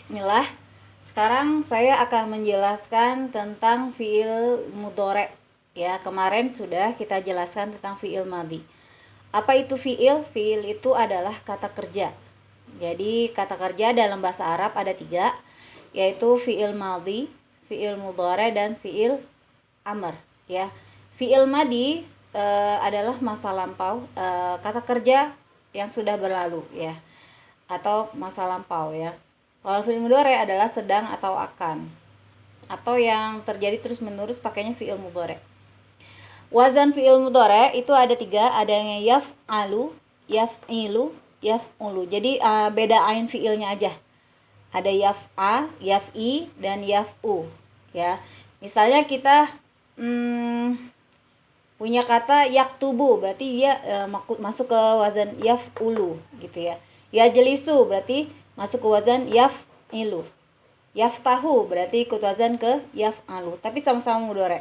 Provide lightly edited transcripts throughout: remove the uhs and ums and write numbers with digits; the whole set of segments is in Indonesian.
Bismillah. Sekarang saya akan menjelaskan tentang fiil mudhari. Ya, kemarin sudah kita jelaskan tentang fiil madhi. Apa itu fiil? Fiil itu adalah kata kerja. Jadi kata kerja dalam bahasa Arab ada 3, yaitu fiil madhi, fiil mudhari, dan fiil amr. Ya, fiil madhi adalah masa lampau, kata kerja yang sudah berlalu, ya, atau masa lampau, ya. Kalau fiil mudhari adalah sedang atau akan, atau yang terjadi terus menerus pakainya fiil mudhari. Wazan fiil mudhari itu ada 3, adanya yaf'alu, yaf'ilu, yaf'ulu. Jadi beda ain fiilnya aja. Ada yaf'a, yaf'i, dan yaf'u, ya. Misalnya kita punya kata yaktubu, berarti dia masuk ke wazan yaf'ulu gitu ya. Yajlisu berarti masuk ke wazan yaf'ilu. Yaftahu berarti ikut wazan ke yaf'alu, tapi sama-sama mudhari.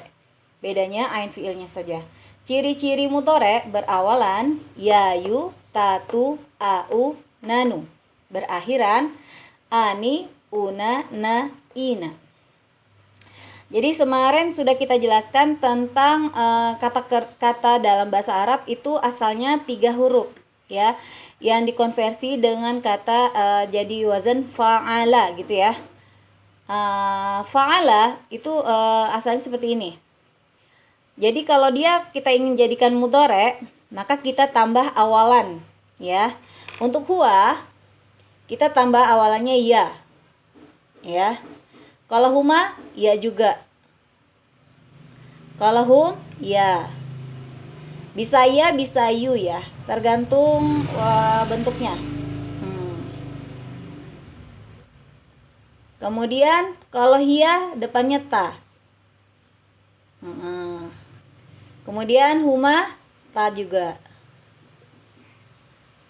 Bedanya ain fiilnya saja. Ciri-ciri mudhari berawalan yayu, tatu, au, nanu. Berakhiran ani, una, na, ina. Jadi kemarin sudah kita jelaskan tentang kata dalam bahasa Arab itu asalnya 3 huruf, ya, yang dikonversi dengan kata jadi wazan fa'ala gitu ya. Fa'ala itu asalnya seperti ini. Jadi kalau kita ingin jadikan mudhari, maka kita tambah awalan, ya. Untuk huwa kita tambah awalannya ya. Ya. Kalau huma, ya juga. Kalau hum, ya. Bisa ya, bisa yu ya. Tergantung bentuknya. Kemudian kalau hiya depannya ta. Kemudian huma, ta juga.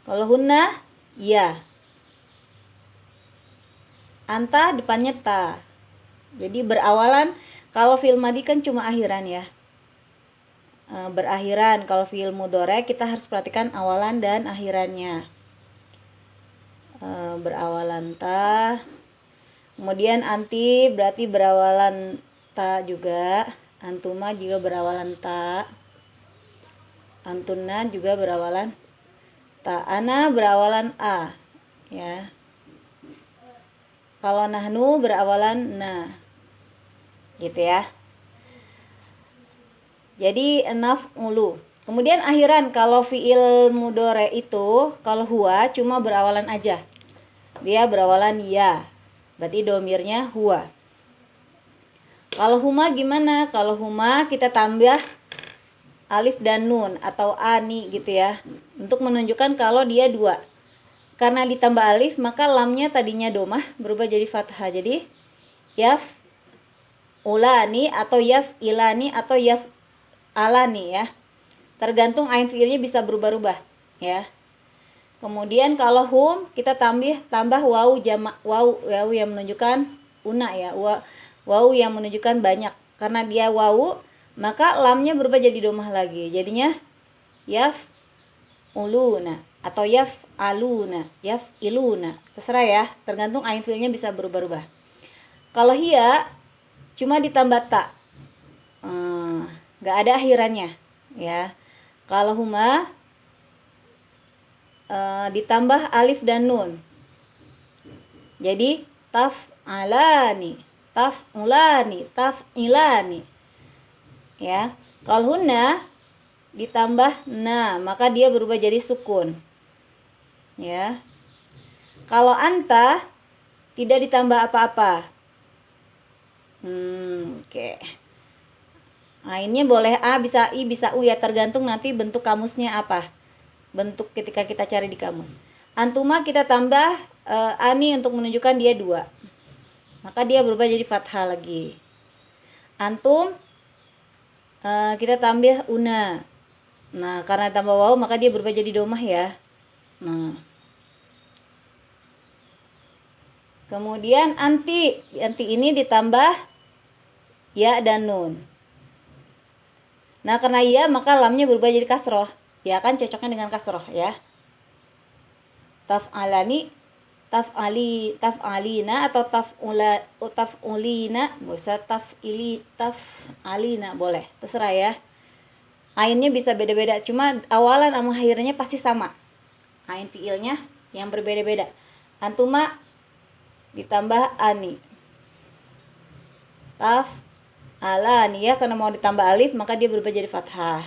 Kalau hunna, ya. Anta depannya ta. Jadi berawalan. Kalau fiil madhi kan cuma akhiran ya, berakhiran. Kalau fiil mudhari kita harus perhatikan awalan dan akhirannya. Berawalan ta. Kemudian anti berarti berawalan ta juga. Antuma juga berawalan ta. Antunna juga berawalan ta. Ana berawalan a, ya. Kalau nahnu berawalan na, gitu ya. Jadi naf'ulu. Kemudian akhiran, kalau fiil mudhari itu kalau huwa cuma berawalan aja. Dia berawalan ya. Berarti domirnya huwa. Kalau huma gimana? Kalau huma kita tambah alif dan nun atau ani gitu ya, untuk menunjukkan kalau dia 2. Karena ditambah alif, maka lamnya tadinya domah berubah jadi fathah. Jadi yaf ulani atau yaf ilani atau yaf alani ya. Tergantung ain fiilnya bisa berubah-ubah ya. Kemudian kalau hum kita tambah wawu jamak, wawu yang menunjukkan una ya. Wawu yang menunjukkan banyak. Karena dia wawu, maka lamnya berubah jadi domah lagi. Jadinya yaf uluna atau yaf aluna, yaf iluna. Terserah ya, tergantung ain fiilnya bisa berubah-ubah. Kalau hiya cuma ditambah ta, nggak ada akhirannya ya. Kalau huma ditambah alif dan nun, jadi taf'alani, taf'ulani, taf'ilani ya. Kalau hunna ditambah na, maka dia berubah jadi sukun ya. Kalau anta tidak ditambah apa-apa. Oke. Ainnya boleh a, bisa i, bisa u ya, tergantung nanti bentuk kamusnya apa. Bentuk ketika kita cari di kamus. Antuma kita tambah ani untuk menunjukkan dia 2. Maka dia berubah jadi fathah lagi. Antum kita tambah una. Nah, karena tambah wawu maka dia berubah jadi domah ya. Nah. Kemudian anti ini ditambah ya dan nun. Nah, karena ya maka lamnya berubah jadi kasroh. Ya kan, cocoknya dengan kasroh ya. Taf'alani taf'alina atau taf'ulina, bisa taf'alina boleh, terserah ya. Ainnya bisa beda-beda, cuma awalan sama akhirnya pasti sama. Ain fiilnya yang berbeda-beda. Antuma ditambah ani. Taf'alani ya, karena mau ditambah alif maka dia berubah jadi fathah.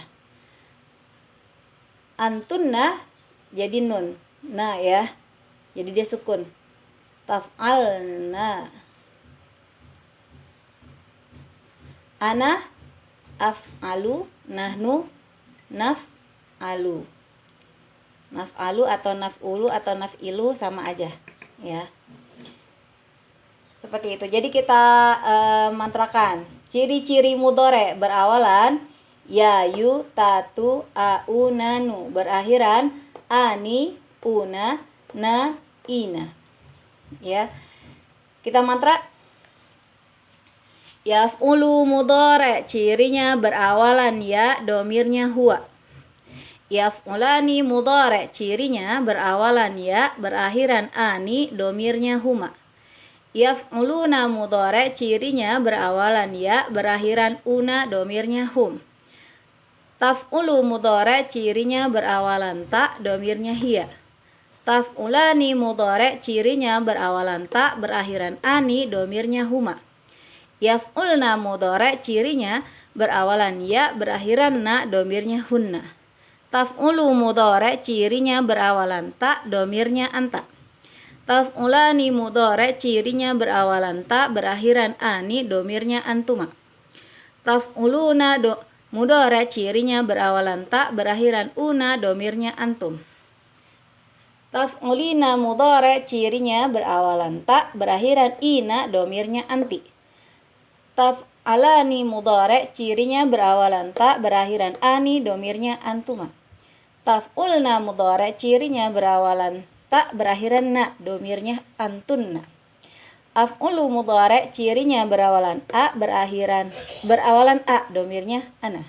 Antunna jadi nun. Nah ya. Jadi dia sukun. Taf'alna. Ana af'alu, nahnu naf'alu. Naf'alu atau naf'ulu atau naf'ilu sama aja ya. Seperti itu. Jadi kita mantrakan. Ciri-ciri mudhore berawalan ya, yu, tatu, au, nanu, berakhiran ani, una, na, ina. Ya. Kita mantra. Yaf'ulu mudhari, cirinya berawalan ya, domirnya huwa. Yaf'ulani mudhari, cirinya berawalan ya, berakhiran ani, domirnya huma. Yaf'uluna mudhari, cirinya berawalan ya, berakhiran una, domirnya hum. Taf'ulu mudhari, cirinya berawalan ta, domirnya hiya. Taf'ulani mudhari, cirinya berawalan ta, berakhiran ani, domirnya huma. Yaf'ulna mudhari, cirinya berawalan ya, berakhiran na, domirnya hunna. Taf'ulu mudhari, cirinya berawalan ta, domirnya anta. Taf'ulani mudhari, cirinya berawalan ta, berakhiran ani, domirnya antuma. Taf'uluna mudhari, cirinya berawalan ta, berakhiran una, domirnya antum. Taf'ulina mudhari, cirinya berawalan ta, berakhiran ina, domirnya anti. Taf'alani mudhari, cirinya berawalan ta, berakhiran ani, domirnya antuma. Taf'ulna mudhari, cirinya berawalan ta, berakhiran na, domirnya antunna. Af'ulu mudhari, cirinya berawalan a, berawalan a, domirnya ana.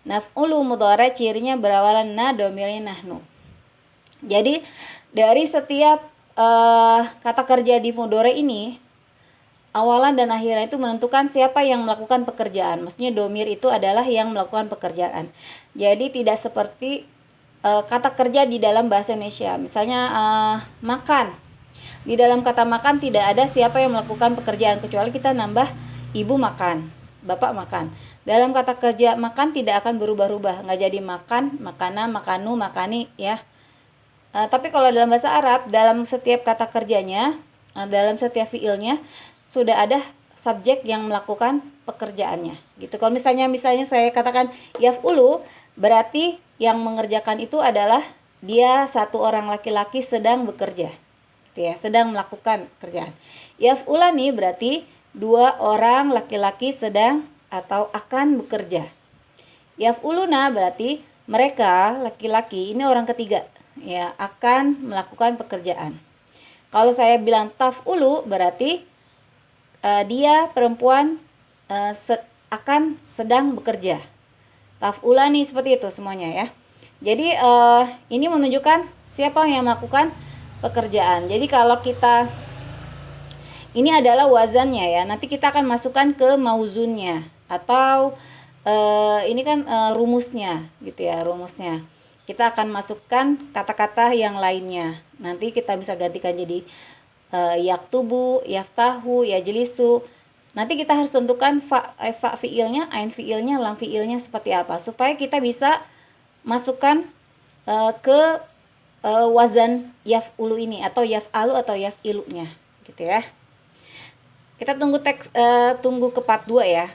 Naf'ulu mudhari, cirinya berawalan na, domirnya nahnu. Jadi dari setiap kata kerja di mudhari ini, awalan dan akhirnya itu menentukan siapa yang melakukan pekerjaan. Maksudnya domir itu adalah yang melakukan pekerjaan. Jadi tidak seperti kata kerja di dalam bahasa Indonesia. Misalnya makan. Di dalam kata makan tidak ada siapa yang melakukan pekerjaan, kecuali kita nambah ibu makan, bapak makan. Dalam kata kerja makan tidak akan berubah-ubah. Nggak jadi makan, makana, makanu, makani ya. Tapi kalau dalam bahasa Arab, dalam setiap kata kerjanya, dalam setiap fiilnya, sudah ada subjek yang melakukan pekerjaannya gitu. Kalau misalnya saya katakan yaf'ulu, berarti yang mengerjakan itu adalah dia satu orang laki-laki sedang bekerja gitu ya, sedang melakukan kerjaan. Yaf'ulani berarti dua orang laki-laki sedang atau akan bekerja. Yaf'uluna berarti mereka laki-laki, ini orang ketiga ya, akan melakukan pekerjaan. Kalau saya bilang taf'ulu berarti dia perempuan akan sedang bekerja. Taf'ulani, seperti itu semuanya ya. Jadi ini menunjukkan siapa yang melakukan pekerjaan. Jadi kalau kita, ini adalah wazannya ya. Nanti kita akan masukkan ke mauzunnya atau ini kan rumusnya gitu ya, rumusnya. Kita akan masukkan kata-kata yang lainnya. Nanti kita bisa gantikan jadi yaktubu, yaftahu, yajlisu. Nanti kita harus tentukan fa fiilnya, ain fiilnya, lam fiilnya seperti apa supaya kita bisa masukkan ke wazan yaf'ulu ini atau yaf'alu atau yaf'ilunya gitu ya. Kita tunggu teks tunggu ke part 2 ya.